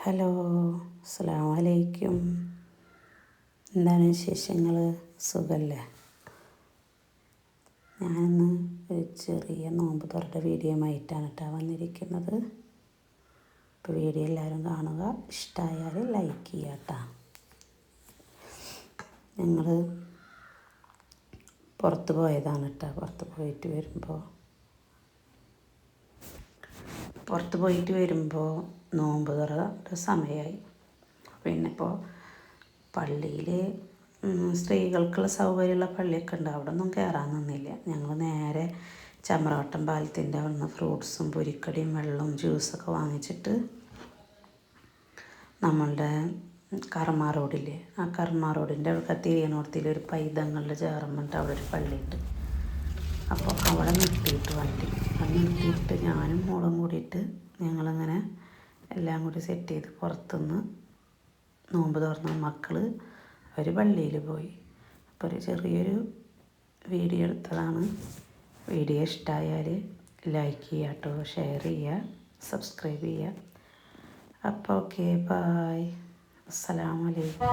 Hello, അസ്സലാമു അലൈക്കും. എന്താണ് വിശേഷങ്ങൾ? സുഖല്ലേ? ഞാനിന്ന് ഒരു ചെറിയ നോമ്പ് തുറയുടെ വീഡിയോ ആയിട്ടാണ് വന്നിരിക്കുന്നത്. അപ്പോൾ വീഡിയോ എല്ലാവരും കാണുക, ഇഷ്ടമായാൽ ലൈക്ക് ചെയ്യുക കേട്ടോ. ഞങ്ങൾ പുറത്ത് പോയതാണ് കേട്ടോ. പുറത്ത് പോയിട്ട് വരുമ്പോൾ നോമ്പ് തുറയുടെ സമയമായി. പിന്നെ ഇപ്പോൾ പള്ളിയിൽ സ്ത്രീകൾക്കുള്ള സൗകര്യമുള്ള പള്ളിയൊക്കെ ഉണ്ട്, അവിടെ ഒന്നും കയറാൻ നിന്നില്ല. ഞങ്ങൾ നേരെ ചമ്രവട്ടം പാലത്തിൻ്റെ അവിടുന്ന് ഫ്രൂട്ട്സും പൊരിക്കടിയും വെള്ളവും ജ്യൂസൊക്കെ വാങ്ങിച്ചിട്ട് നമ്മളുടെ കർമ്മ റോഡില്ലേ, ആ കർമ്മ റോഡിൻ്റെ അവിടെ തിരിയനോടത്തിലൊരു പൈതങ്ങളുടെ ചേർന്നിട്ട് അവിടെ ഒരു പള്ളിയുണ്ട്. അപ്പോൾ അവിടെ നിർത്തിയിട്ട് നിർത്തിയിട്ട് ഞാനും മോളും കൂടിയിട്ട് ഞങ്ങളിങ്ങനെ എല്ലാം കൂടി സെറ്റ് ചെയ്ത് പുറത്തുനിന്ന് നോമ്പ് തുറന്ന മക്കൾ അവർ പള്ളിയിൽ പോയി. അപ്പോൾ ഒരു ചെറിയൊരു വീഡിയോ എടുത്തതാണ്. വീഡിയോ ഇഷ്ടമായാൽ ലൈക്ക് ചെയ്യുക കേട്ടോ, ഷെയർ ചെയ്യുക, സബ്സ്ക്രൈബ് ചെയ്യുക. അപ്പോൾ ഓക്കെ, ബായ്, അസ്സലാമു അലൈക്കും.